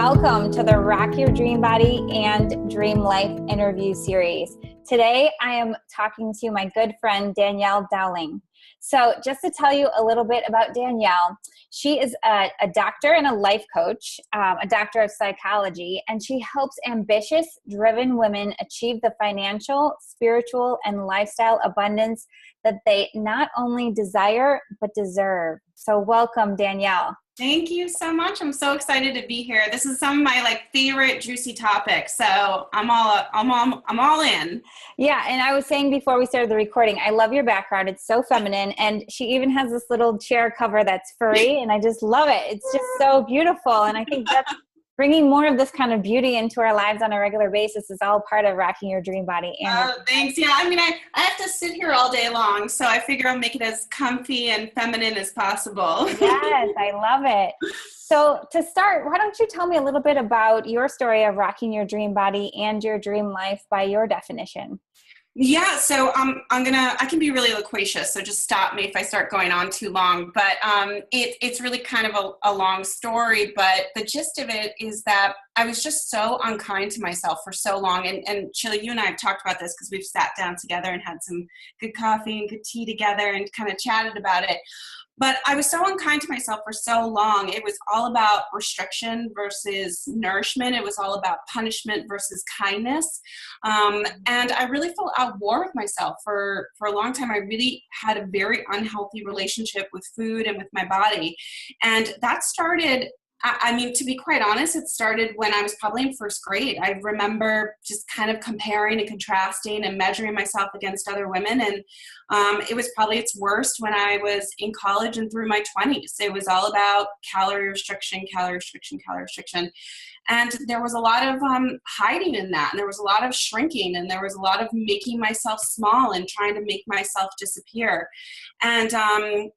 Welcome to the Rock Your Dream Body and Dream Life interview series. Today, I am talking to my good friend, Danielle Dowling. So just to tell you a little bit about Danielle, she is a doctor and a life coach, a doctor of psychology, and she helps ambitious, driven women achieve the financial, spiritual, and lifestyle abundance that they not only desire, but deserve. So welcome, Danielle. Thank you so much. I'm so excited to be here. This is some of my favorite juicy topics. So I'm all in. Yeah. And I was saying before we started the recording, I love your background. It's so feminine. And she even has this little chair cover that's furry. And I just love it. It's just so beautiful. And I think that's bringing more of this kind of beauty into our lives on a regular basis is all part of rocking your dream body. And thanks. Yeah. I mean, I have to sit here all day long, so I figure I'll make it as comfy and feminine as possible. Yes, I love it. So to start, why don't you tell me a little bit about your story of rocking your dream body and your dream life by your definition? Yeah, so I can be really loquacious, so just stop me if I start going on too long. But it's really kind of a long story, but the gist of it is that I was just so unkind to myself for so long. And Sheila, you and I have talked about this because we've sat down together and had some good coffee and good tea together and kind of chatted about it. But I was so unkind to myself for so long. It was all about restriction versus nourishment. It was all about punishment versus kindness. And I really felt at war with myself for a long time. I really had a very unhealthy relationship with food and with my body. And that started, I mean, to be quite honest, it started when I was probably in first grade. I remember just kind of comparing and contrasting and measuring myself against other women. And it was probably its worst when I was in college and through my 20s. It was all about calorie restriction, calorie restriction, calorie restriction. And there was a lot of hiding in that. And there was a lot of shrinking. And there was a lot of making myself small and trying to make myself disappear. And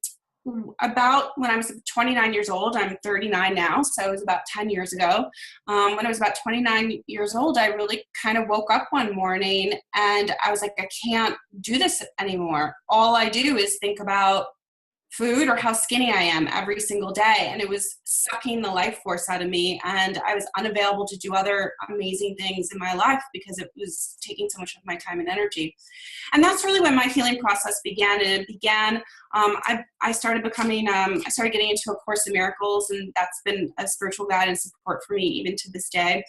about when I was 29 years old, I'm 39 now, so it was about 10 years ago. When I was about 29 years old, I really kind of woke up one morning and I was like, I can't do this anymore. All I do is think about food or how skinny I am every single day. And it was sucking the life force out of me. And I was unavailable to do other amazing things in my life because it was taking so much of my time and energy. And that's really when my healing process began. And it began, I started getting into A Course in Miracles, and that's been a spiritual guide and support for me even to this day.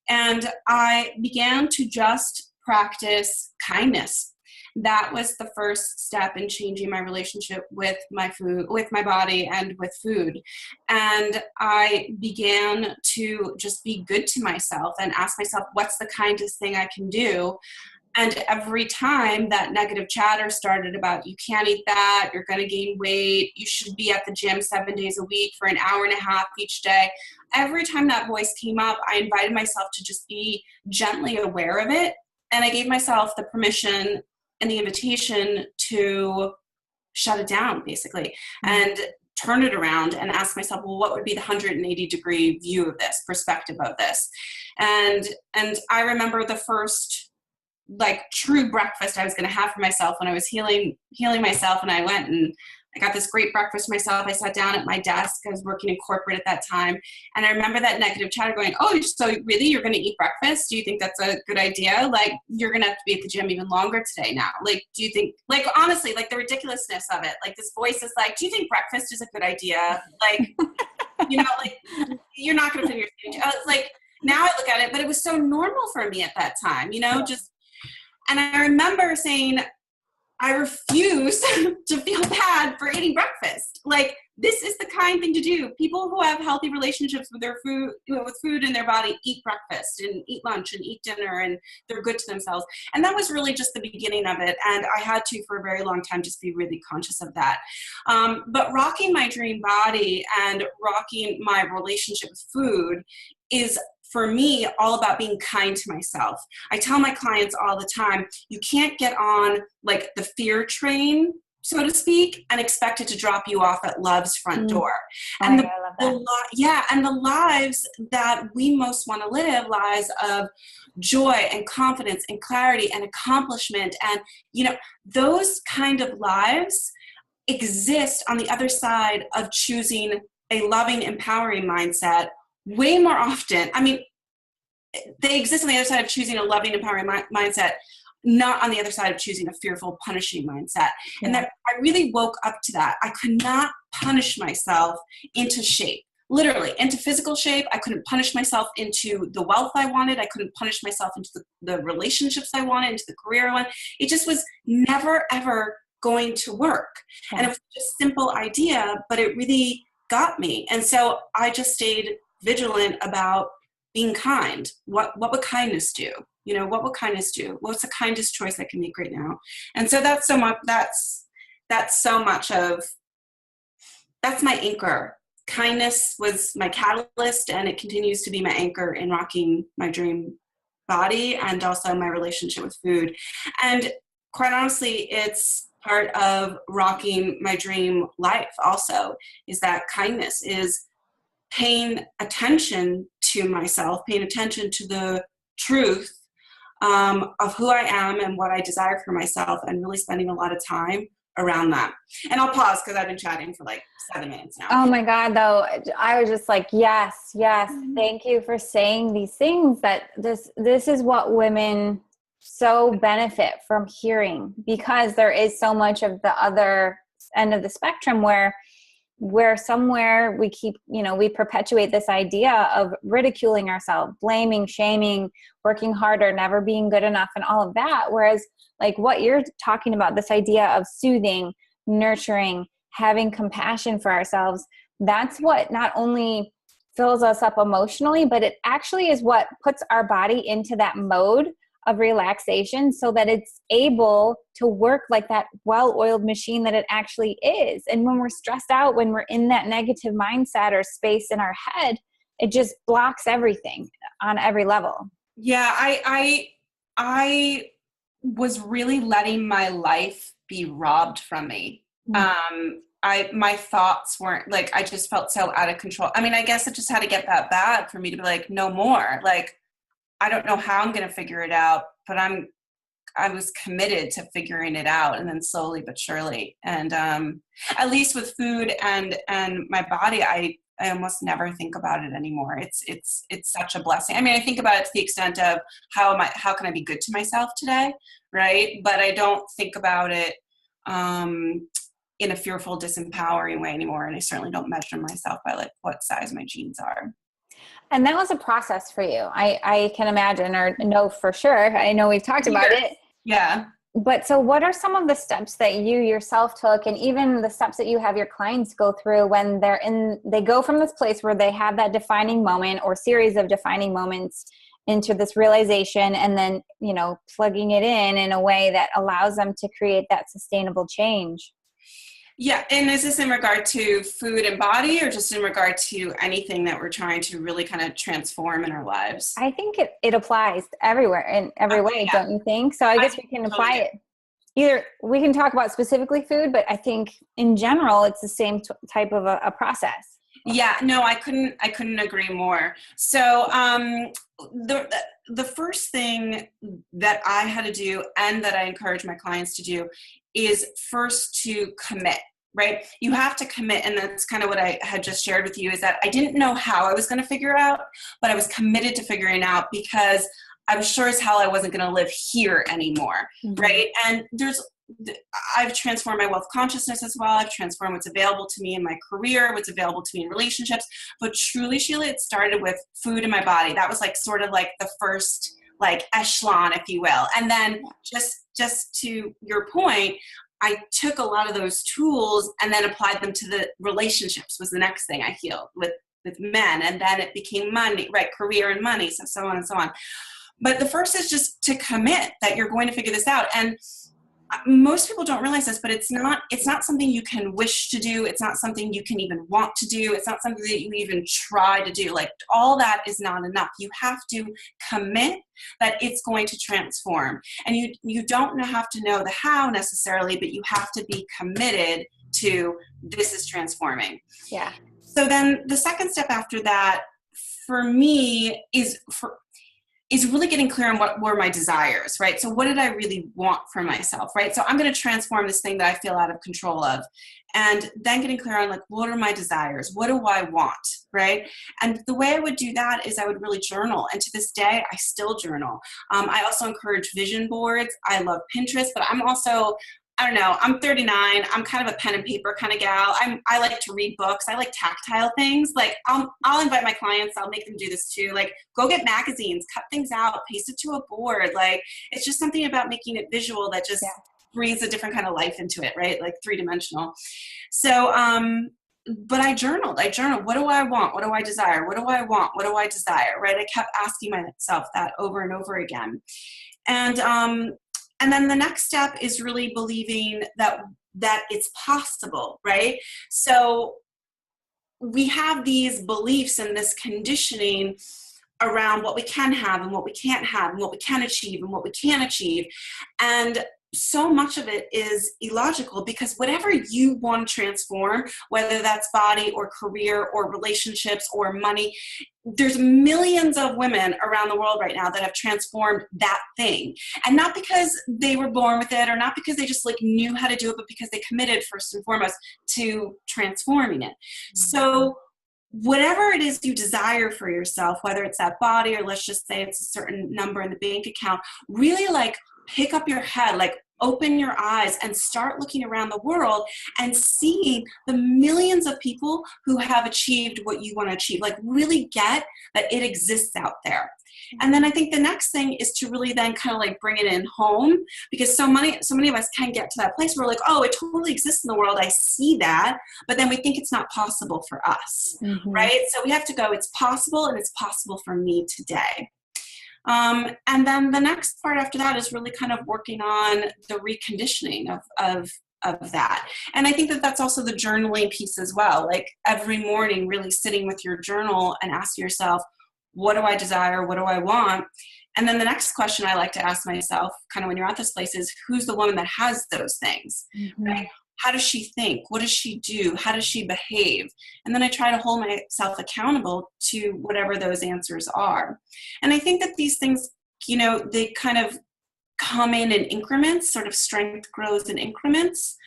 And I began to just practice kindness. That was the first step in changing my relationship with my food, with my body, and with food. And I began to just be good to myself and ask myself, what's the kindest thing I can do? And every time that negative chatter started about, you can't eat that, you're going to gain weight, you should be at the gym 7 days a week for an hour and a half each day. Every time that voice came up, I invited myself to just be gently aware of it. And I gave myself the permission and the invitation to shut it down, basically, and turn it around and ask myself, well, what would be the 180-degree view of this, perspective of this? And I remember the first true breakfast I was going to have for myself when I was healing myself, and I went and I got this great breakfast myself. I sat down at my desk. I was working in corporate at that time. And I remember that negative chatter going, oh, so really you're going to eat breakfast? Do you think that's a good idea? You're going to have to be at the gym even longer today now. Do you think, honestly, the ridiculousness of it, this voice is like, do you think breakfast is a good idea? You're not going to finish your sandwich. Now I look at it, but it was so normal for me at that time, and I remember saying, I refuse to feel bad for eating breakfast. This is the kind thing to do. People who have healthy relationships with their food, with food in their body, eat breakfast and eat lunch and eat dinner, and they're good to themselves. And that was really just the beginning of it. And I had to, for a very long time, just be really conscious of that. But rocking my dream body and rocking my relationship with food is, for me, all about being kind to myself. I tell my clients all the time, you can't get on the fear train, so to speak, and expect it to drop you off at love's front door. And the lives that we most want to live, lives of joy and confidence and clarity and accomplishment. And, those kind of lives exist on the other side of choosing a loving, empowering mindset way more often. I mean, they exist on the other side of choosing a loving, empowering mindset, not on the other side of choosing a fearful, punishing mindset. And that I really woke up to that. I could not punish myself into shape, literally into physical shape. I couldn't punish myself into the wealth I wanted. I couldn't punish myself into the relationships I wanted, into the career I wanted. It just was never, ever going to work. And it was just a simple idea, but it really got me. And so I just stayed vigilant about being kind. What would kindness do? You know, what would kindness do? What's the kindest choice I can make right now? And so that's so much, that's my anchor. Kindness was my catalyst, and it continues to be my anchor in rocking my dream body and also my relationship with food. And quite honestly, it's part of rocking my dream life also, is that kindness is paying attention to myself, paying attention to the truth of who I am and what I desire for myself, and really spending a lot of time around that. And I'll pause because I've been chatting for like 7 minutes now. Oh my God, though, I was just like, yes, thank you for saying these things, that this is what women so benefit from hearing, because there is so much of the other end of the spectrum where somewhere we keep, we perpetuate this idea of ridiculing ourselves, blaming, shaming, working harder, never being good enough, and all of that. Whereas like what you're talking about, this idea of soothing, nurturing, having compassion for ourselves, that's what not only fills us up emotionally, but it actually is what puts our body into that mode of relaxation so that it's able to work like that well-oiled machine that it actually is. And when we're stressed out, when we're in that negative mindset or space in our head, it just blocks everything on every level. Yeah, I was really letting my life be robbed from me. My thoughts weren't, like, I just felt so out of control. I mean, I guess it just had to get that bad for me to be like, no more. Like, I don't know how I'm going to figure it out, but I was committed to figuring it out, and then slowly but surely. And at least with food and my body, I almost never think about it anymore. It's such a blessing. I mean, I think about it to the extent of how can I be good to myself today, right? But I don't think about it in a fearful, disempowering way anymore. And I certainly don't measure myself by like what size my jeans are. And that was a process for you. I can imagine, or know for sure. I know we've talked about it. Yeah. But so what are some of the steps that you yourself took, and even the steps that you have your clients go through when they go from this place where they have that defining moment or series of defining moments into this realization, and then, plugging it in a way that allows them to create that sustainable change? Yeah. And is this in regard to food and body, or just in regard to anything that we're trying to really kind of transform in our lives? I think it applies everywhere in every way, yeah. Don't you think? So I guess we can apply it. Either we can talk about specifically food, but I think in general, it's the same type of a process. Yeah, no, I couldn't agree more. So the first thing that I had to do, and that I encourage my clients to do, is first to commit, right? You have to commit. And that's kind of what I had just shared with you, is that I didn't know how I was going to figure it out, but I was committed to figuring it out because I was sure as hell I wasn't going to live here anymore, right? And I've transformed my wealth consciousness as well. I've transformed what's available to me in my career, what's available to me in relationships. But truly, Sheila, it started with food in my body. That was like sort of like the first like echelon, if you will. And then just to your point, I took a lot of those tools and then applied them to the relationships, was the next thing I healed with men. And then it became money, right? Career and money, so on and so on. But the first is just to commit that you're going to figure this out. And most people don't realize this, but it's not something you can wish to do. It's not something you can even want to do. It's not something that you even try to do. Like, all that is not enough. You have to commit that it's going to transform. And you don't have to know the how necessarily, but you have to be committed to this is transforming. Yeah. So then the second step after that for me is is really getting clear on what were my desires, right? So what did I really want for myself, right? So I'm going to transform this thing that I feel out of control of, and then getting clear on like, what are my desires? What do I want, right? And the way I would do that is I would really journal. And to this day, I still journal. I also encourage vision boards. I love Pinterest, but I'm also, I don't know, I'm 39. I'm kind of a pen and paper kind of gal. I like to read books. I like tactile things. Like I'll invite my clients. I'll make them do this too. Like go get magazines, cut things out, paste it to a board. Like it's just something about making it visual that just breathes a different kind of life into it, right? Like 3-dimensional. So, but I journaled. What do I want? What do I desire? What do I want? What do I desire? Right? I kept asking myself that over and over again. And then the next step is really believing that it's possible, right? So we have these beliefs and this conditioning around what we can have and what we can't have and what we can achieve and what we can't achieve. And so much of it is illogical, because whatever you want to transform, whether that's body or career or relationships or money, there's millions of women around the world right now that have transformed that thing. And not because they were born with it or not because they just like knew how to do it, but because they committed first and foremost to transforming it. Mm-hmm. So whatever it is you desire for yourself, whether it's that body or let's just say it's a certain number in the bank account, really like pick up your head, like open your eyes and start looking around the world and seeing the millions of people who have achieved what you want to achieve. Like really get that it exists out there. And then I think the next thing is to really then kind of like bring it in home, because so many of us can get to that place where we're like, oh, it totally exists in the world. I see that. But then we think it's not possible for us, right? So we have to go, it's possible, and it's possible for me today. And then the next part after that is really kind of working on the reconditioning of that. And I think that that's also the journaling piece as well. Like every morning, really sitting with your journal and asking yourself, what do I desire? What do I want? And then the next question I like to ask myself, kind of when you're at this place, is who's the woman that has those things, right? How does she think? What does she do? How does she behave? And then I try to hold myself accountable to whatever those answers are. And I think that these things, you know, they kind of come in increments, sort of strength grows in increments.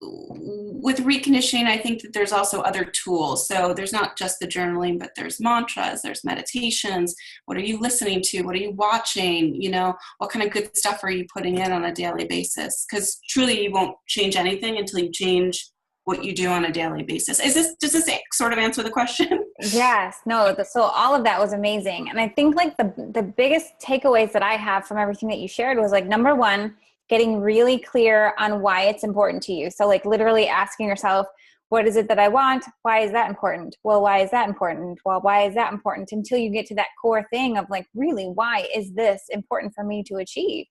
With reconditioning, I think that there's also other tools. So there's not just the journaling, but there's mantras, there's meditations. What are you listening to? What are you watching? You know, what kind of good stuff are you putting in on a daily basis? Because truly you won't change anything until you change what you do on a daily basis. Does this sort of answer the question? Yes. No. So all of that was amazing. And I think like the biggest takeaways that I have from everything that you shared was like, number one, getting really clear on why it's important to you. So like literally asking yourself, what is it that I want? Why is that important? Well, why is that important? Well, why is that important? Until you get to that core thing of like, really, why is this important for me to achieve?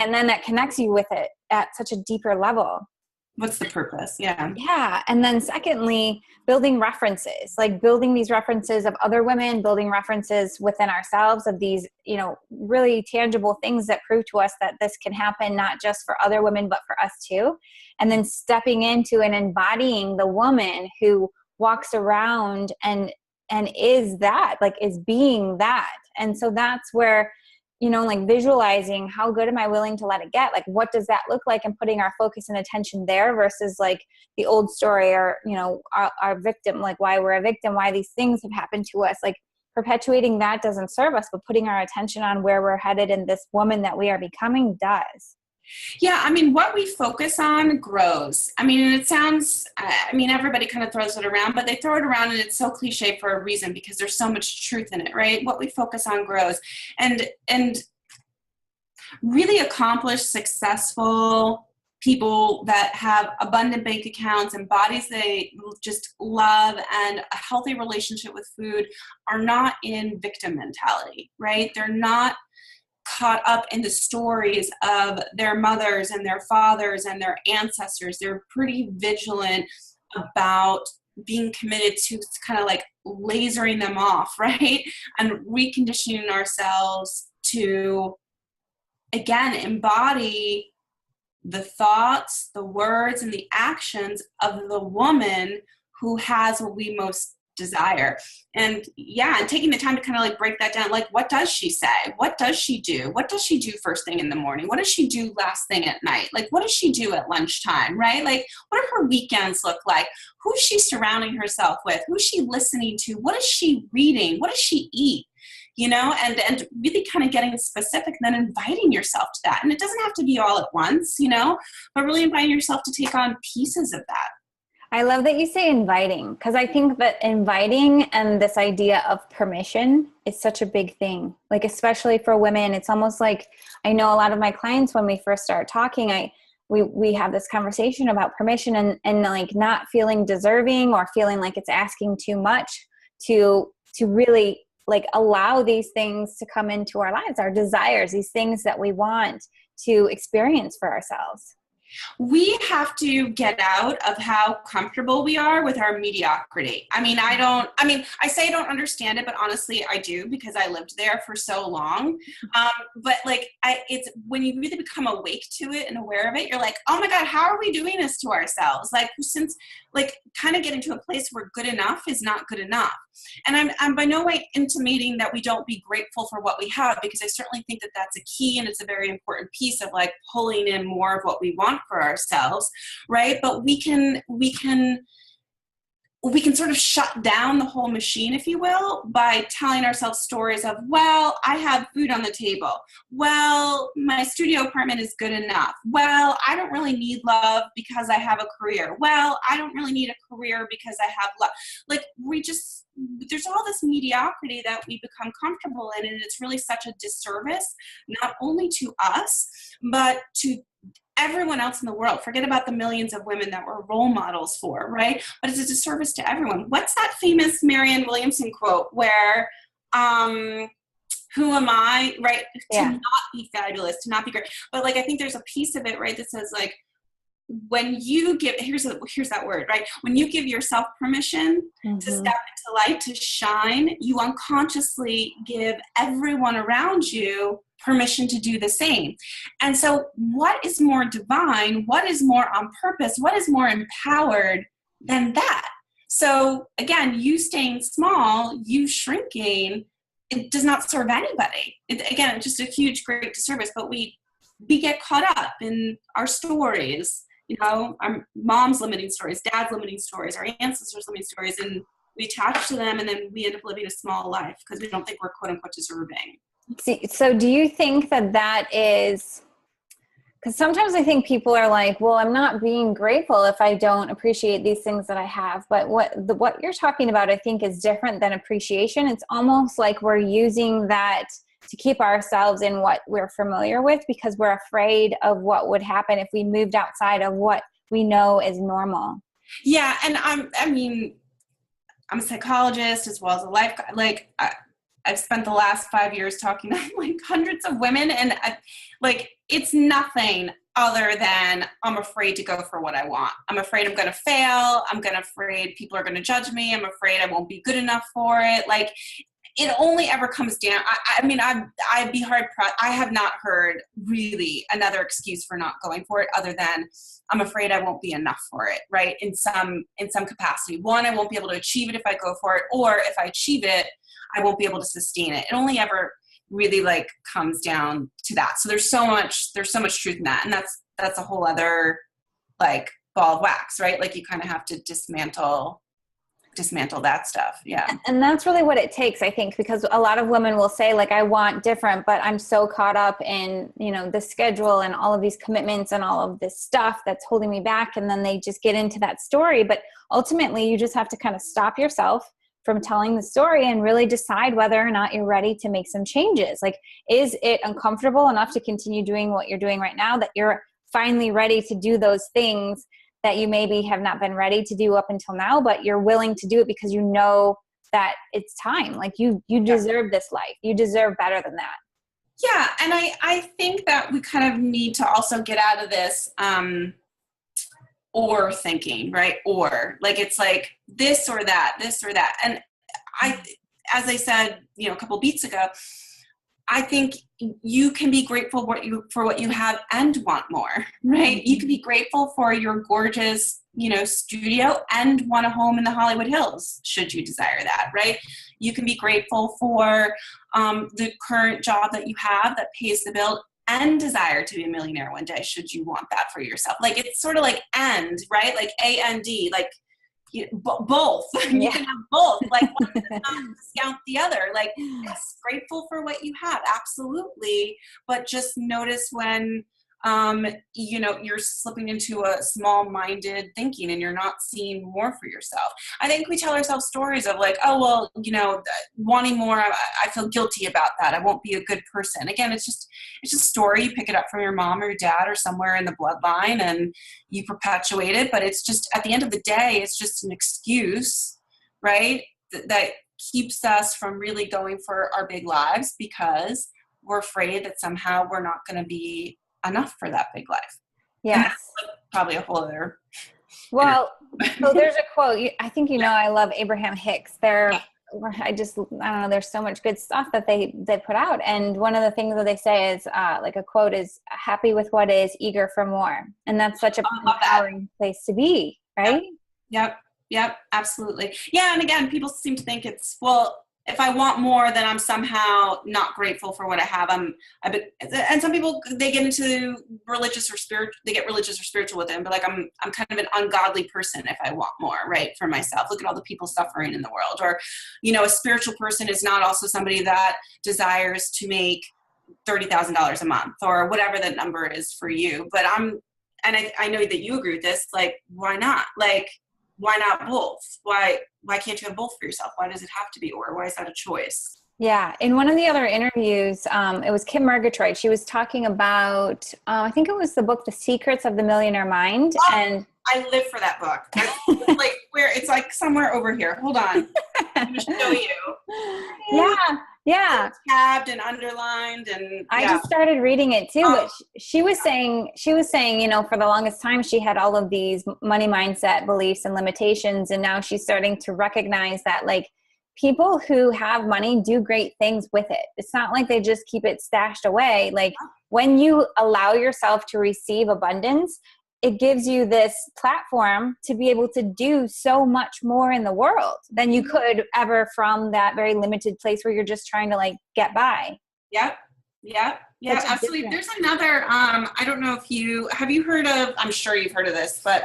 And then that connects you with it at such a deeper level. What's the purpose? Yeah. Yeah. And then secondly, building references, like building these references of other women, building references within ourselves of these, you know, really tangible things that prove to us that this can happen, not just for other women, but for us too. And then stepping into and embodying the woman who walks around and is that, like is being that. And so that's where, you know, like visualizing how good am I willing to let it get? Like, what does that look like? And putting our focus and attention there versus like the old story or, you know, our victim, like why we're a victim, why these things have happened to us. Like perpetuating that doesn't serve us, but putting our attention on where we're headed and this woman that we are becoming does. Yeah, I mean, what we focus on grows. I mean, and it sounds, I mean, everybody kind of throws it around, but they throw it around and it's so cliche for a reason because there's so much truth in it, right? What we focus on grows. And really accomplished, successful people that have abundant bank accounts and bodies they just love and a healthy relationship with food are not in victim mentality, right? They're not caught up in the stories of their mothers and their fathers and their ancestors. They're pretty vigilant about being committed to kind of like lasering them off, right? And reconditioning ourselves to, again, embody the thoughts, the words, and the actions of the woman who has what we most desire. And and taking the time to kind of like break that down. Like, what does she say? What does she do? What does she do first thing in the morning? What does she do last thing at night? Like, what does she do at lunchtime, right? Like, what do her weekends look like? Who's she surrounding herself with? Who's she listening to? What is she reading? What does she eat? And really kind of getting specific, and then inviting yourself to that. And it doesn't have to be all at once, but really inviting yourself to take on pieces of that. I love that you say inviting, because I think that inviting and this idea of permission is such a big thing. Like, especially for women, it's almost like, I know a lot of my clients, when we first start talking, we have this conversation about permission and like not feeling deserving or feeling like it's asking too much to really like allow these things to come into our lives, our desires, these things that we want to experience for ourselves. We have to get out of how comfortable we are with our mediocrity. I say I don't understand it, but honestly, I do, because I lived there for so long. But like, it's when you really become awake to it and aware of it, you're like, oh my God, how are we doing this to ourselves? Like, since like kind of getting to a place where good enough is not good enough. And I'm by no way intimating that we don't be grateful for what we have, because I certainly think that that's a key, and it's a very important piece of like pulling in more of what we want for ourselves, right? But we can sort of shut down the whole machine, if you will, by telling ourselves stories of, well, I have food on the table. Well, my studio apartment is good enough. Well, I don't really need love because I have a career. Well, I don't really need a career because I have love. Like, there's all this mediocrity that we become comfortable in, and it's really such a disservice, not only to us, but to everyone else in the world. Forget about the millions of women that we're role models for, right? But it's a disservice to everyone. What's that famous Marianne Williamson quote where, who am I, right? Yeah. To not be fabulous, to not be great. But like, I think there's a piece of it, right, that says like, when you give, here's that word, right? When you give yourself permission to step into light, to shine, you unconsciously give everyone around you permission to do the same. And so what is more divine? What is more on purpose? What is more empowered than that? So again, you staying small, you shrinking, it does not serve anybody. Again, it's just a huge, great disservice, but we get caught up in our stories, our mom's limiting stories, dad's limiting stories, our ancestors' limiting stories, and we attach to them, and then we end up living a small life because we don't think we're quote unquote deserving. So do you think that is, because sometimes I think people are like, well, I'm not being grateful if I don't appreciate these things that I have. But what you're talking about, I think, is different than appreciation. It's almost like we're using that to keep ourselves in what we're familiar with, because we're afraid of what would happen if we moved outside of what we know is normal. Yeah. And I'm a psychologist as well as a life coach. Like, I've spent the last 5 years talking to like hundreds of women, and it's nothing other than I'm afraid to go for what I want. I'm afraid I'm going to fail. I'm afraid people are going to judge me. I'm afraid I won't be good enough for it. Like, it only ever comes down. I'd be hard pressed. I have not heard really another excuse for not going for it other than I'm afraid I won't be enough for it, right? In some capacity. One, I won't be able to achieve it if I go for it, or if I achieve it, I won't be able to sustain it. It only ever really like comes down to that. So there's so much truth in that, and that's a whole other like ball of wax, right? Like, you kind of have to dismantle that stuff. Yeah. And that's really what it takes, I think, because a lot of women will say like, I want different, but I'm so caught up in, the schedule and all of these commitments and all of this stuff that's holding me back. And then they just get into that story. But ultimately you just have to kind of stop yourself from telling the story and really decide whether or not you're ready to make some changes. Like, is it uncomfortable enough to continue doing what you're doing right now, that you're finally ready to do those things that you maybe have not been ready to do up until now, but you're willing to do it because you know that it's time. Like, you deserve this life. You deserve better than that. Yeah. And I think that we kind of need to also get out of this or thinking, right? Or like, it's like this or that. And as I said, a couple beats ago, I think you can be grateful for what you have and want more, right? You can be grateful for your gorgeous, studio and want a home in the Hollywood Hills, should you desire that, right? You can be grateful for the current job that you have that pays the bill and desire to be a millionaire one day, should you want that for yourself. Like, it's sort of like and, right? Like A-N-D, like, both. You can have both. Like, one does not discount the other. Like, yes, grateful for what you have, absolutely. But just notice when you're slipping into a small-minded thinking and you're not seeing more for yourself. I think we tell ourselves stories of like, oh well, wanting more, I feel guilty about that, I won't be a good person. Again, it's just a story. You pick it up from your mom or your dad or somewhere in the bloodline and you perpetuate it. But it's just, at the end of the day, it's just an excuse, right? That keeps us from really going for our big lives because we're afraid that somehow we're not going to be enough for that big life. Yes. Like probably a whole other. Well, so there's a quote. I think I love Abraham Hicks. I don't know. There's so much good stuff that they put out, and one of the things that they say is like a quote is "happy with what is, eager for more," and that's such a empowering place to be, right? Yep, absolutely. Yeah, and again, people seem to think it's, well, if I want more, then I'm somehow not grateful for what I have. And some people, they get into religious or spiritual. They get religious or spiritual with it, and be like, I'm kind of an ungodly person if I want more, right, for myself. Look at all the people suffering in the world. Or, a spiritual person is not also somebody that desires to make $30,000 a month or whatever that number is for you. But I know that you agree with this. Like, why not? Like, why not both? Why can't you have both for yourself? Why does it have to be or? Why is that a choice? Yeah. In one of the other interviews, it was Kim Murgatroyd. She was talking about, I think it was the book, The Secrets of the Millionaire Mind. Oh, and I live for that book. It's like somewhere over here. Hold on. I'm going to show you. Yeah. It's tabbed and underlined, and I just started reading it too. But she was saying, for the longest time, she had all of these money mindset beliefs and limitations. And now she's starting to recognize that, like, people who have money do great things with it. It's not like they just keep it stashed away. Like, when you allow yourself to receive abundance, it gives you this platform to be able to do so much more in the world than you could ever from that very limited place where you're just trying to, like, get by. Yep, absolutely. There's another, I don't know if have you heard of, I'm sure you've heard of this, but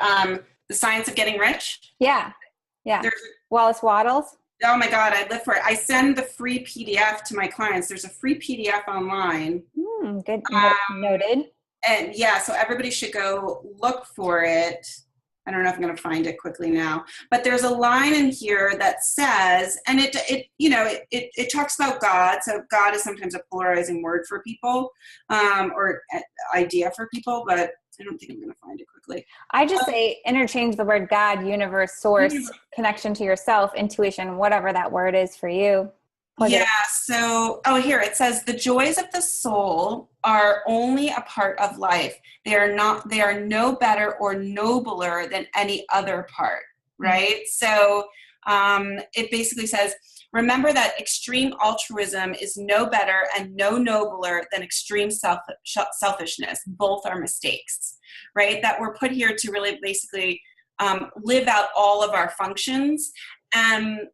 The Science of Getting Rich? Yeah. Wallace Wattles. Oh my God, I live for it. I send the free PDF to my clients. There's a free PDF online. Good. Noted. And yeah, so everybody should go look for it. I don't know if I'm going to find it quickly now, but there's a line in here that says, and it talks about God. So God is sometimes a polarizing word for people, or idea for people, but I don't think I'm going to find it quickly. I just say interchange the word God, universe, source, connection to yourself, intuition, whatever that word is for you. So, here it says, the joys of the soul are only a part of life. They are no better or nobler than any other part, right? So it basically says, remember that extreme altruism is no better and no nobler than extreme selfishness. Both are mistakes, right? That we're put here to really basically live out all of our functions. And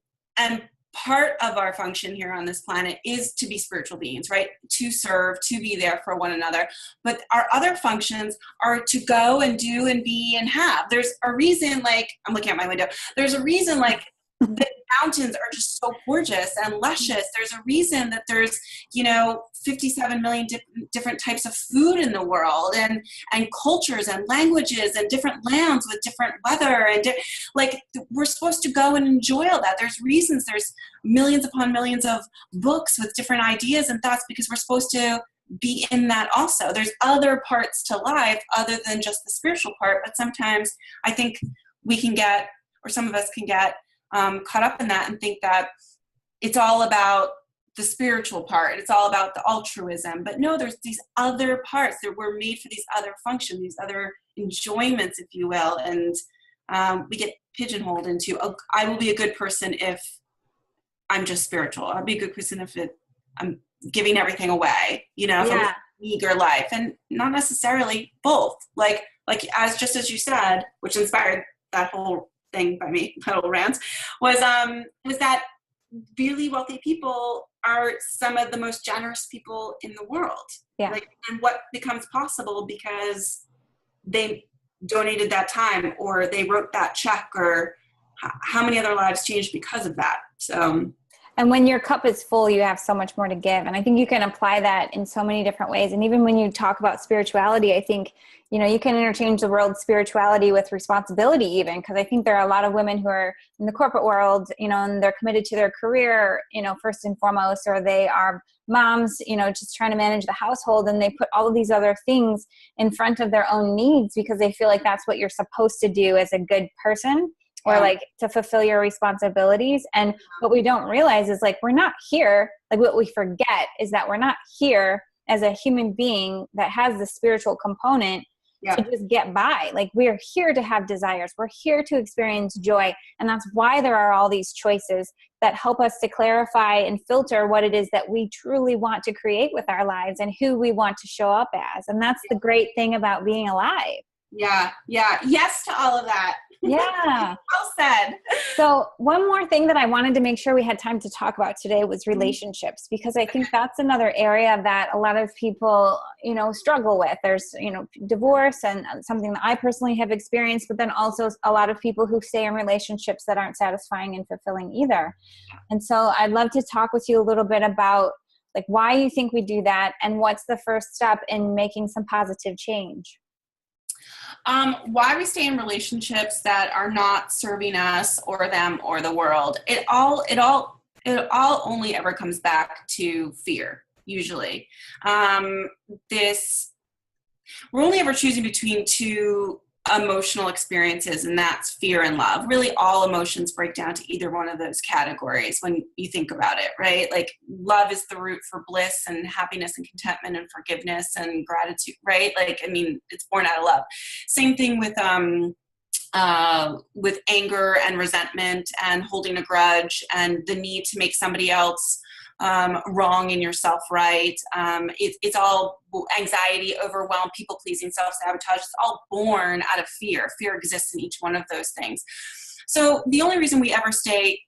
part of our function here on this planet is to be spiritual beings, right? To serve, to be there for one another. But our other functions are to go and do and be and have. There's a reason, like, I'm looking at my window. There's a reason, like, the mountains are just so gorgeous and luscious. There's a reason that there's, 57 million different types of food in the world, and cultures and languages and different lands with different weather, and we're supposed to go and enjoy all that. There's reasons. There's millions upon millions of books with different ideas and thoughts, because we're supposed to be in that also. There's other parts to life other than just the spiritual part, but sometimes I think we can get, or some of us can get, caught up in that and think that it's all about the spiritual part. It's all about the altruism. But no, there's these other parts that we're made for, these other functions, these other enjoyments, if you will. And we get pigeonholed into, I will be a good person if I'm just spiritual. I'll be a good person if I'm giving everything away, from Yeah. a meager life, and not necessarily both. Like as you said, which inspired that whole thing by me, that whole rant, was that really wealthy people are some of the most generous people in the world. Yeah. And what becomes possible because they donated that time, or they wrote that check, or how many other lives changed because of that. So, and when your cup is full, you have so much more to give. And I think you can apply that in so many different ways. And even when you talk about spirituality, I think, you can interchange the word spirituality with responsibility even, because I think there are a lot of women who are in the corporate world, and they're committed to their career, first and foremost, or they are moms, just trying to manage the household, and they put all of these other things in front of their own needs because they feel like that's what you're supposed to do as a good person. Or like to fulfill your responsibilities. And what we don't realize is we're not here. What we forget is that we're not here as a human being that has the spiritual component to just get by. We are here to have desires. We're here to experience joy. And that's why there are all these choices that help us to clarify and filter what it is that we truly want to create with our lives and who we want to show up as. And that's the great thing about being alive. Yeah. Yes to all of that. Yeah. Well said. So one more thing that I wanted to make sure we had time to talk about today was relationships, because I think that's another area that a lot of people, struggle with. There's, divorce, and something that I personally have experienced, but then also a lot of people who stay in relationships that aren't satisfying and fulfilling either. And so I'd love to talk with you a little bit about why you think we do that and what's the first step in making some positive change. Why we stay in relationships that are not serving us or them or the world. It all only ever comes back to fear, usually. We're only ever choosing between two emotional experiences, and that's fear and love. Really, all emotions break down to either one of those categories when you think about it, right? Love is the root for bliss and happiness and contentment and forgiveness and gratitude, right? It's born out of love. Same thing with anger and resentment and holding a grudge and the need to make somebody else wrong and yourself right. It's all anxiety, overwhelm, people-pleasing, self-sabotage. It's all born out of fear. Fear exists in each one of those things. So the only reason we ever stay,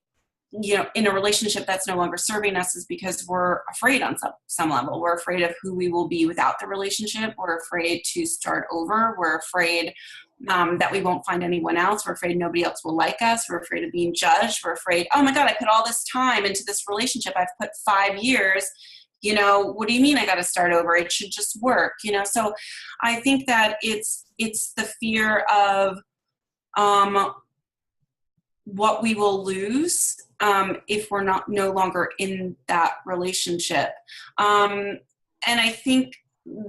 in a relationship that's no longer serving us is because we're afraid on some level. We're afraid of who we will be without the relationship. We're afraid to start over. We're afraid that we won't find anyone else. We're afraid nobody else will like us. We're afraid of being judged. We're afraid, oh my God, I put all this time into this relationship. I've put 5 years. What do you mean I got to start over? It should just work. So I think that it's the fear of what we will lose if we're no longer in that relationship. And I think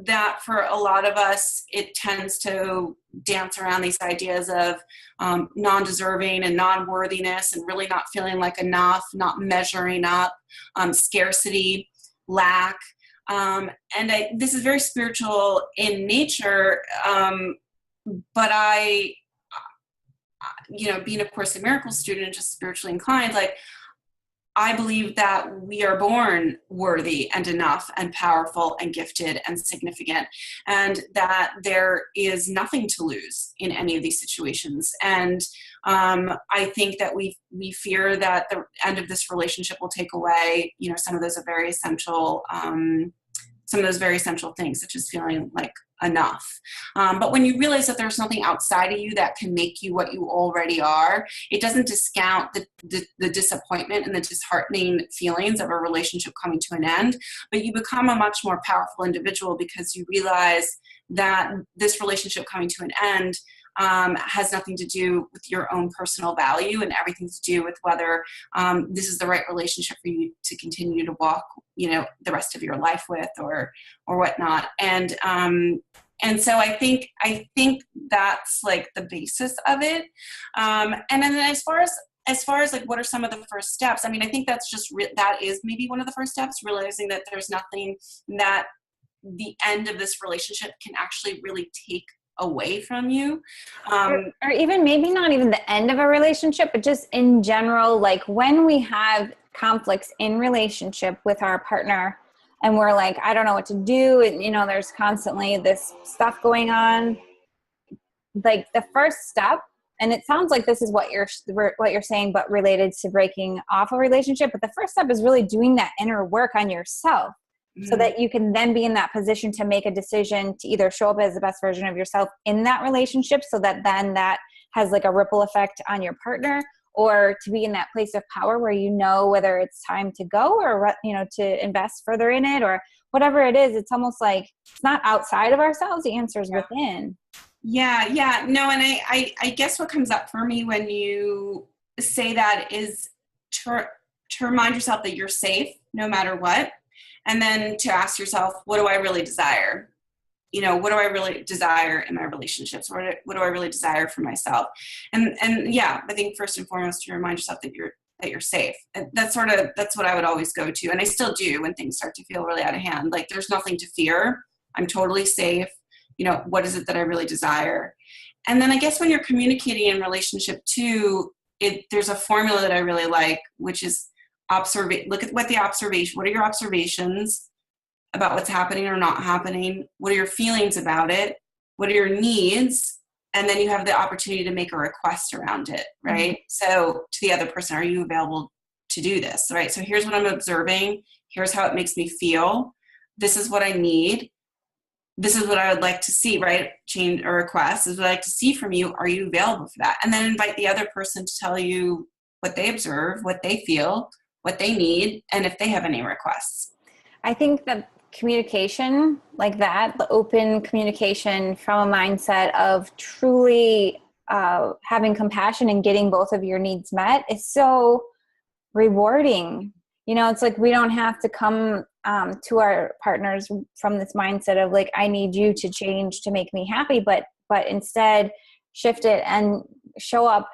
that for a lot of us, it tends to dance around these ideas of non-deserving and non-worthiness and really not feeling like enough, not measuring up, scarcity, lack. This is very spiritual in nature, but being a Course in Miracles student and just spiritually inclined, I believe that we are born worthy and enough and powerful and gifted and significant, and that there is nothing to lose in any of these situations. And I think that we fear that the end of this relationship will take away, some of those very essential things, such as feeling like enough. But when you realize that there's something outside of you that can make you what you already are, it doesn't discount the disappointment and the disheartening feelings of a relationship coming to an end, but you become a much more powerful individual because you realize that this relationship coming to an end has nothing to do with your own personal value and everything to do with whether this is the right relationship for you to continue to walk, the rest of your life with or whatnot. And so I think that's the basis of it. And then as far as what are some of the first steps? I think that's just that is maybe one of the first steps, realizing that there's nothing that the end of this relationship can actually really take away from you. Or even maybe not even the end of a relationship, but just in general, when we have conflicts in relationship with our partner, and we're like, I don't know what to do. And, there's constantly this stuff going on. Like the first step, and it sounds like this is what you're saying, but related to breaking off a relationship. But the first step is really doing that inner work on yourself, so that you can then be in that position to make a decision to either show up as the best version of yourself in that relationship, so that then that has like a ripple effect on your partner, or to be in that place of power where whether it's time to go or, to invest further in it or whatever it is. It's almost like it's not outside of ourselves. The answer is within. Yeah. No, and I guess what comes up for me when you say that is to remind yourself that you're safe no matter what. And then to ask yourself, what do I really desire? What do I really desire in my relationships? What do I really desire for myself? And yeah, I think first and foremost, to remind yourself that you're safe. And that's what I would always go to. And I still do when things start to feel really out of hand. Like there's nothing to fear. I'm totally safe. What is it that I really desire? And then I guess when you're communicating in relationship too, there's a formula that I really like, which is look at what are your observations about what's happening or not happening? What are your feelings about it? What are your needs? And then you have the opportunity to make a request around it, right? So to the other person, are you available to do this, right? So here's what I'm observing. Here's how it makes me feel. This is what I need. This is what I would like to see, right? Change or request. This is what I'd like to see from you. Are you available for that? And then invite the other person to tell you what they observe, what they feel, what they need, and if they have any requests. I think that communication like that, the open communication from a mindset of truly having compassion and getting both of your needs met is so rewarding. It's like we don't have to come to our partners from this mindset of like, I need you to change to make me happy, but instead shift it and show up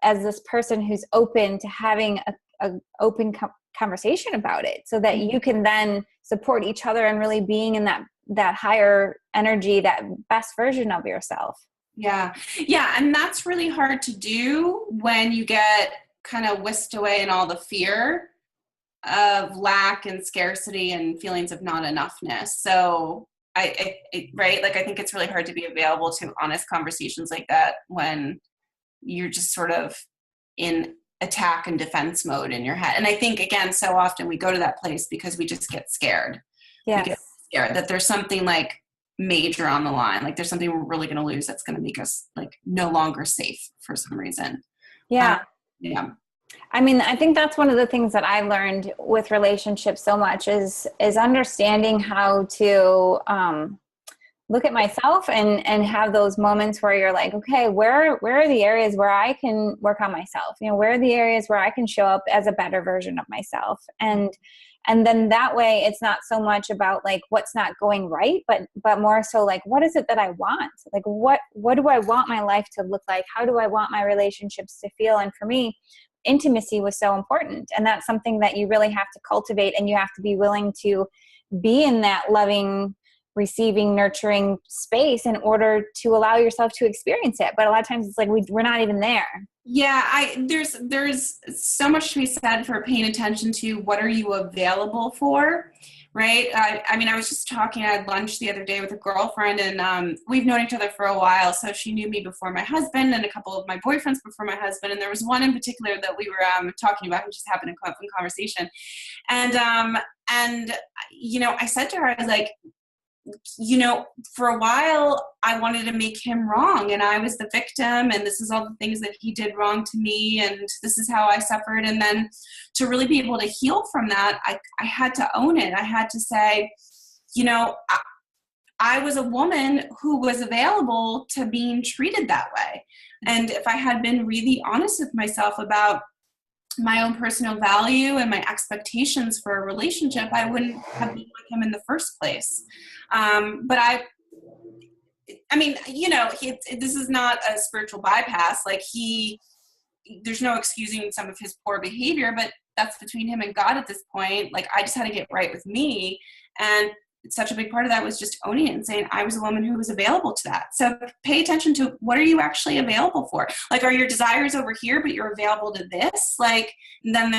as this person who's open to having a open conversation about it, so that you can then support each other and really being in that higher energy, that best version of yourself. Yeah. And that's really hard to do when you get kind of whisked away in all the fear of lack and scarcity and feelings of not enoughness. So right. Like I think it's really hard to be available to honest conversations like that when you're just sort of in attack and defense mode in your head. And I think, again, so often we go to that place because we just get scared. Yes. We get scared that there's something like major on the line. Like there's something we're really going to lose that's going to make us like no longer safe for some reason. Yeah. Yeah. I mean, I think that's one of the things that I learned with relationships so much is understanding how to look at myself and have those moments where you're like, okay, where are the areas where I can work on myself? Where are the areas where I can show up as a better version of myself? And then that way it's not so much about like what's not going right, but more so like, what is it that I want? Like, what do I want my life to look like? How do I want my relationships to feel? And for me, intimacy was so important. And that's something that you really have to cultivate, and you have to be willing to be in that loving, receiving, nurturing space in order to allow yourself to experience it. But a lot of times it's like we're not even there. Yeah, there's so much to be said for paying attention to what are you available for, right? I mean, I was just talking, I had lunch the other day with a girlfriend, and we've known each other for a while. So she knew me before my husband and a couple of my boyfriends before my husband. And there was one in particular that we were talking about, who just happened to come up in conversation. And I said to her, I was like, for a while I wanted to make him wrong, and I was the victim, and this is all the things that he did wrong to me, and this is how I suffered. And then to really be able to heal from that, I had to own it. I had to say, I was a woman who was available to being treated that way. And if I had been really honest with myself about my own personal value and my expectations for a relationship, I wouldn't have been with him in the first place. But this is not a spiritual bypass. Like there's no excusing some of his poor behavior, but that's between him and God at this point. Like I just had to get right with me. And such a big part of that was just owning it and saying I was a woman who was available to that. So pay attention to what are you actually available for? Like, are your desires over here, but you're available to this? Like, then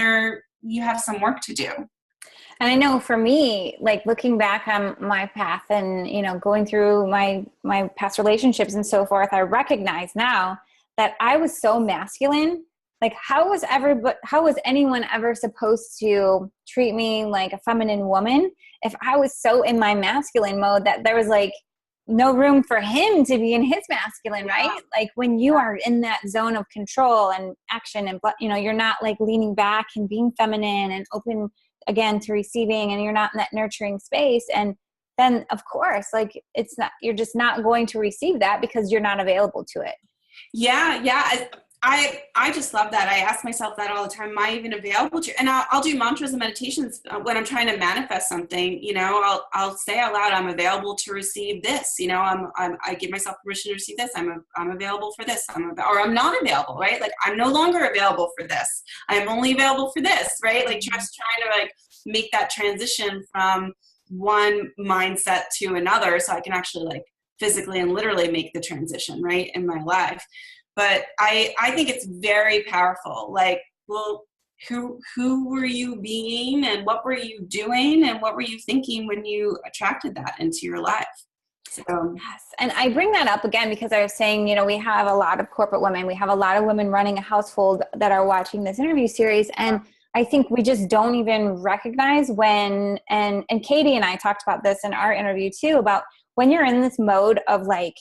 you have some work to do. And I know for me, like looking back on my path and, going through my past relationships and so forth, I recognize now that I was so masculine. Like how was anyone ever supposed to treat me like a feminine woman if I was so in my masculine mode that there was like no room for him to be in his masculine, right? Like when you are in that zone of control and action and, you're not like leaning back and being feminine and open again to receiving, and you're not in that nurturing space. And then of course, like you're just not going to receive that because you're not available to it. Yeah. I just love that. I ask myself that all the time. Am I even available to? And I'll do mantras and meditations when I'm trying to manifest something. I'll say out loud, I'm available to receive this. I give myself permission to receive this. I'm available for this. Or I'm not available, right? Like I'm no longer available for this. I am only available for this, right? Like just trying to like make that transition from one mindset to another, so I can actually like physically and literally make the transition, right, in my life. But I think it's very powerful. Like, well, who were you being, and what were you doing, and what were you thinking when you attracted that into your life? So. Yes. And I bring that up again because I was saying, we have a lot of corporate women. We have a lot of women running a household that are watching this interview series. And I think we just don't even recognize when, and Katie and I talked about this in our interview too, about when you're in this mode of like,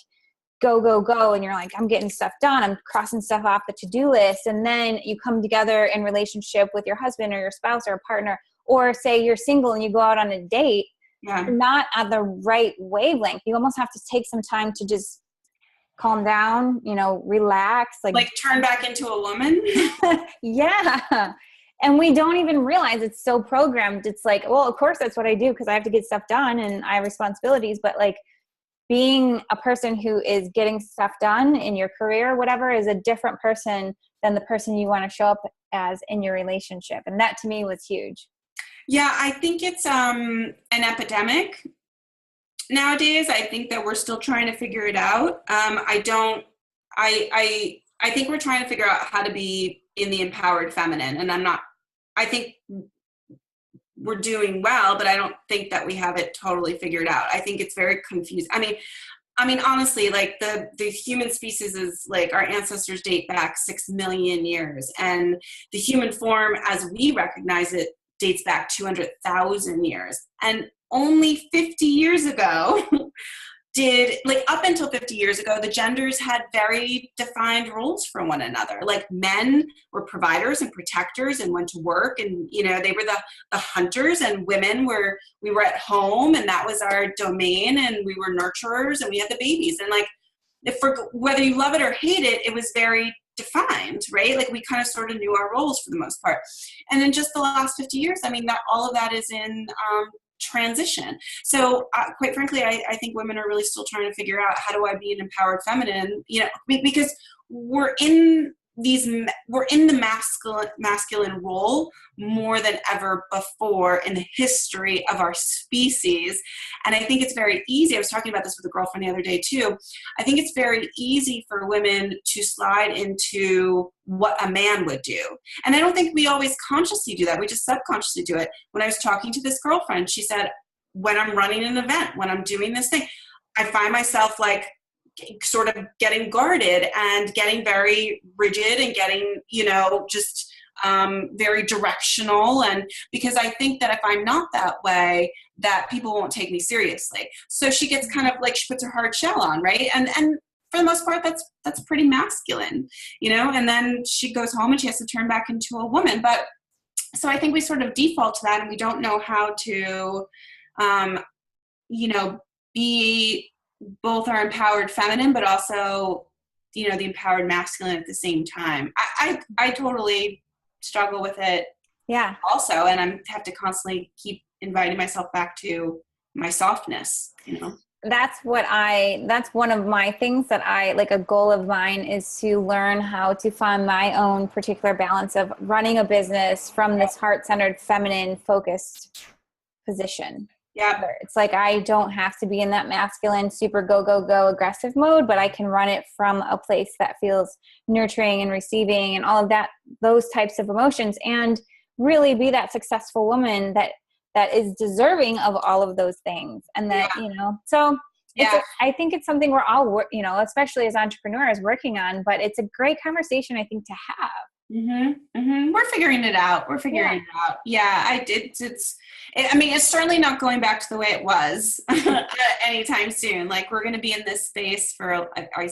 go, go, go. And you're like, I'm getting stuff done. I'm crossing stuff off the to-do list. And then you come together in relationship with your husband or your spouse or a partner, or say you're single and you go out on a date, you're not at the right wavelength. You almost have to take some time to just calm down, relax. Like turn back into a woman. Yeah. And we don't even realize it's so programmed. It's like, well, of course that's what I do because I have to get stuff done and I have responsibilities. But like, being a person who is getting stuff done in your career, whatever, is a different person than the person you want to show up as in your relationship. And that to me was huge. Yeah, I think it's an epidemic nowadays. I think that we're still trying to figure it out. I think we're trying to figure out how to be in the empowered feminine. And I think we're doing well, but I don't think that we have it totally figured out. I think it's very confusing. I mean, honestly, like the human species is like, our ancestors date back 6 million years, and the human form as we recognize it dates back 200,000 years. And only 50 years ago up until 50 years ago, the genders had very defined roles for one another. Like men were providers and protectors and went to work, and they were the hunters, and we were at home, and that was our domain, and we were nurturers, and we had the babies. And like, whether you love it or hate it, it was very defined, right? Like we kind of sort of knew our roles for the most part. And in just the last 50 years, I mean, that all of that is in transition. So quite frankly, I think women are really still trying to figure out, how do I be an empowered feminine? Because we're in the masculine role more than ever before in the history of our species. And I think it's very easy. I was talking about this with a girlfriend the other day too. I think it's very easy for women to slide into what a man would do. And I don't think we always consciously do that. We just subconsciously do it. When I was talking to this girlfriend, she said, when I'm running an event, when I'm doing this thing, I find myself like sort of getting guarded and getting very rigid and getting, just very directional. And because I think that if I'm not that way, that people won't take me seriously. So she gets kind of like, she puts her hard shell on, right? And for the most part, that's pretty masculine, and then she goes home and she has to turn back into a woman. But so I think we sort of default to that, and we don't know how to, be both our empowered feminine, but also, the empowered masculine at the same time. I totally struggle with it. Yeah. Also, and I have to constantly keep inviting myself back to my softness, That's one of my things that a goal of mine is to learn how to find my own particular balance of running a business from this heart-centered, feminine focused position. Yeah. It's like, I don't have to be in that masculine, super go, go, go aggressive mode, but I can run it from a place that feels nurturing and receiving and all of that, those types of emotions, and really be that successful woman that that is deserving of all of those things. And that, so I think it's something we're all, especially as entrepreneurs working on, but it's a great conversation, I think, to have. We're figuring it out. Yeah, it's certainly not going back to the way it was anytime soon. Like, we're going to be in this space for, I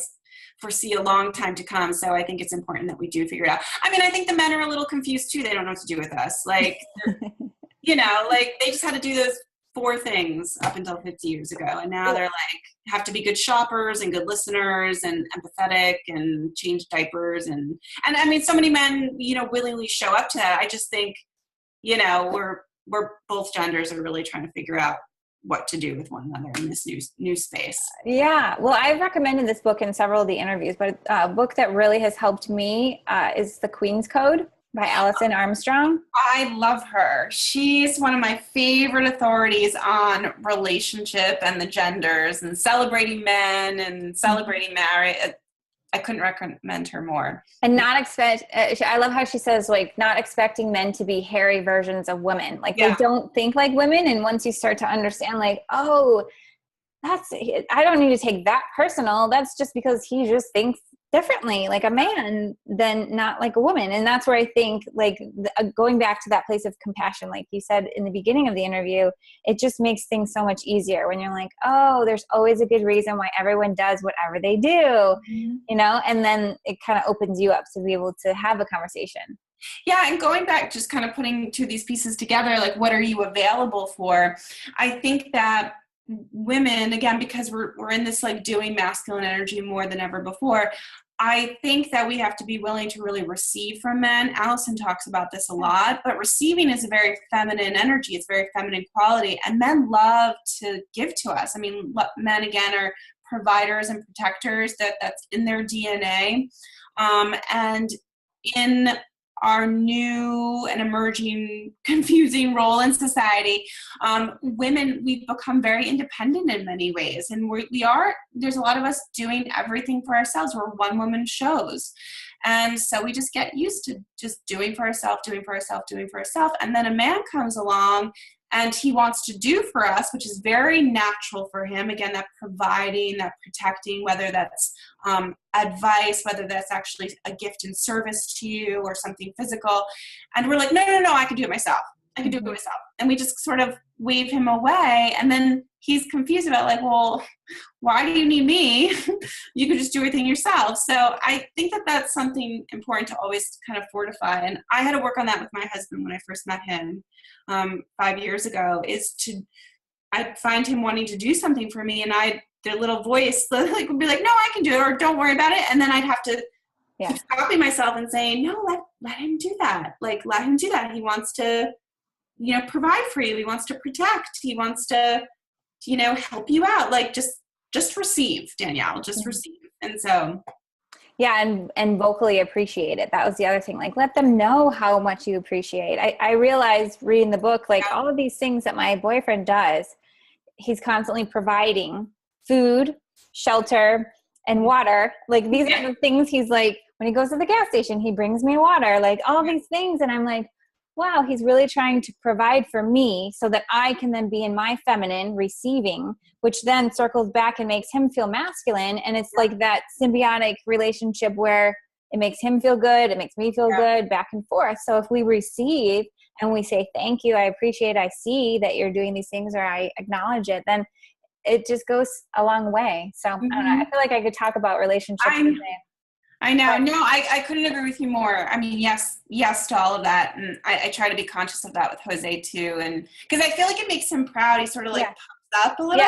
foresee, a long time to come. So I think it's important that we do figure it out. I mean, I think the men are a little confused too. They don't know what to do with us. Like, like they just had to do those 4 things up until 50 years ago. And now they're like, have to be good shoppers and good listeners and empathetic and change diapers. And I mean, so many men, willingly show up to that. I just think, we're both genders are really trying to figure out what to do with one another in this new space. Yeah. Well, I've recommended this book in several of the interviews, but a book that really has helped me is The Queen's Code by Alison Armstrong. I love her. She's one of my favorite authorities on relationship and the genders and celebrating men and celebrating marriage. I couldn't recommend her more. And I love how she says, like, not expecting men to be hairy versions of women. Like, they don't think like women. And once you start to understand, like, oh, I don't need to take that personal. That's just because he just thinks differently like a man than not like a woman. And that's where I think, like, going back to that place of compassion, like you said in the beginning of the interview, it just makes things so much easier when you're like, oh, there's always a good reason why everyone does whatever they do, and then it kind of opens you up to be able to have a conversation. Yeah. And going back, just kind of putting 2 of these pieces together, like, what are you available for? I think that women, again, because we're in this, like, doing masculine energy more than ever before, I think that we have to be willing to really receive from men. Alison talks about this a lot, but receiving is a very feminine energy. It's a very feminine quality, and men love to give to us. I mean, men, again, are providers and protectors. That's in their DNA. And in our new and emerging confusing role in society, women, we've become very independent in many ways. And there's a lot of us doing everything for ourselves. We're one-woman shows. And so we just get used to just doing for ourselves. And then a man comes along and he wants to do for us, which is very natural for him. Again, that providing, that protecting, whether that's advice, whether that's actually a gift and service to you or something physical. And we're like, no, I can do it myself. And we just sort of wave him away. And then he's confused about, like, well, why do you need me? You could just do everything yourself. So I think that that's something important to always kind of fortify. And I had to work on that with my husband when I first met him 5 years ago, I'd find him wanting to do something for me, and their little voice like would be like, no, I can do it, or don't worry about it. And then I'd have to keep stopping myself and saying, no, let him do that. Like, let him do that. He wants to, provide for you. He wants to protect. He wants to, help you out. Like, just receive, Danielle, just receive. And so. Yeah. And vocally appreciate it. That was the other thing. Like, let them know how much you appreciate. I realized reading the book, like, all of these things that my boyfriend does, he's constantly providing food, shelter, and water. Like, these are the things he's like, when he goes to the gas station, he brings me water, like all these things. And I'm like, wow, he's really trying to provide for me so that I can then be in my feminine receiving, which then circles back and makes him feel masculine. And it's like that symbiotic relationship where it makes him feel good, it makes me feel good, back and forth. So if we receive and we say, thank you, I appreciate, I see that you're doing these things, or I acknowledge it, then it just goes a long way. So I don't know, I feel like I could talk about relationships. I know. No, I couldn't agree with you more. I mean, yes to all of that. And I try to be conscious of that with Jose too. And because I feel like it makes him proud. He sort of like pops up a little,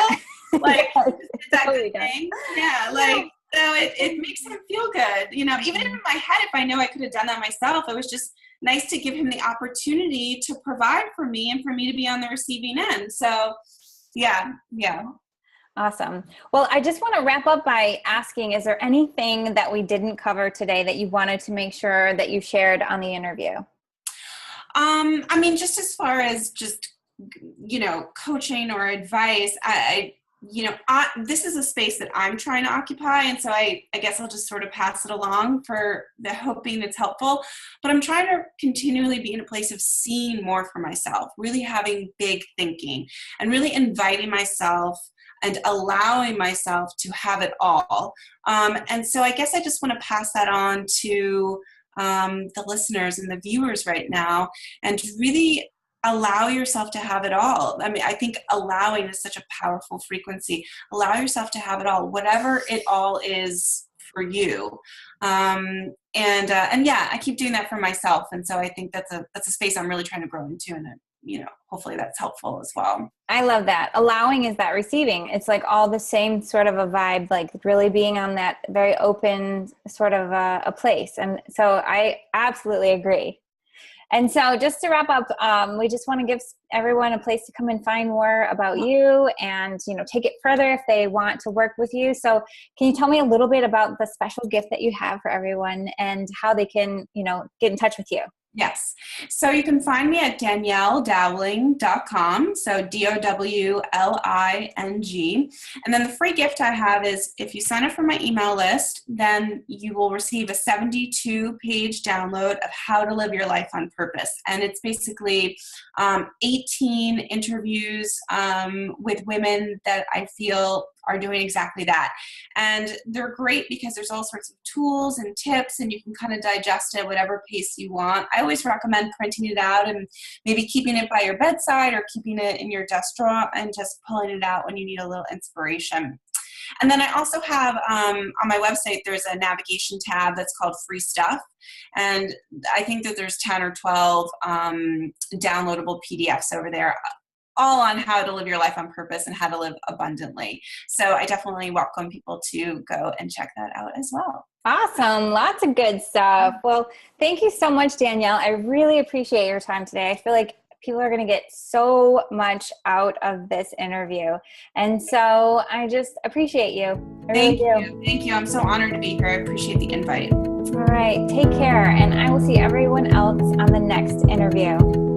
like it's that good thing. Yeah. Like, so it makes him feel good. Even in my head, if I know I could have done that myself, it was just nice to give him the opportunity to provide for me and for me to be on the receiving end. So yeah. Awesome. Well, I just want to wrap up by asking, is there anything that we didn't cover today that you wanted to make sure that you shared on the interview? I mean, just as far as just, coaching or advice, this is a space that I'm trying to occupy. And so I guess I'll just sort of pass it along for the hoping it's helpful. But I'm trying to continually be in a place of seeing more for myself, really having big thinking, and really inviting myself and allowing myself to have it all. And so I guess I just want to pass that on to the listeners and the viewers right now, and really allow yourself to have it all. I mean, I think allowing is such a powerful frequency. Allow yourself to have it all, whatever it all is for you. And yeah, I keep doing that for myself. And so I think that's a space I'm really trying to grow into, and hopefully that's helpful as well. I love that. Allowing is that receiving. It's like all the same sort of a vibe, like really being on that very open sort of a place. And so I absolutely agree. And so just to wrap up, we just want to give everyone a place to come and find more about you and, take it further if they want to work with you. So can you tell me a little bit about the special gift that you have for everyone and how they can, get in touch with you? Yes. So you can find me at DanielleDowling.com. So DOWLING. And then the free gift I have is if you sign up for my email list, then you will receive a 72-page download of How to Live Your Life on Purpose. And it's basically 18 interviews with women that I feel are doing exactly that. And they're great because there's all sorts of tools and tips, and you can kind of digest it at whatever pace you want. I always recommend printing it out and maybe keeping it by your bedside or keeping it in your desk drawer and just pulling it out when you need a little inspiration. And then I also have on my website, there's a navigation tab that's called Free Stuff. And I think that there's 10 or 12 downloadable PDFs over there, all on how to live your life on purpose and how to live abundantly. So I definitely welcome people to go and check that out as well. Awesome. Lots of good stuff. Well, thank you so much, Danielle. I really appreciate your time today. I feel like people are going to get so much out of this interview. And so I just appreciate you. Thank you. Thank you. I'm so honored to be here. I appreciate the invite. All right. Take care. And I will see everyone else on the next interview.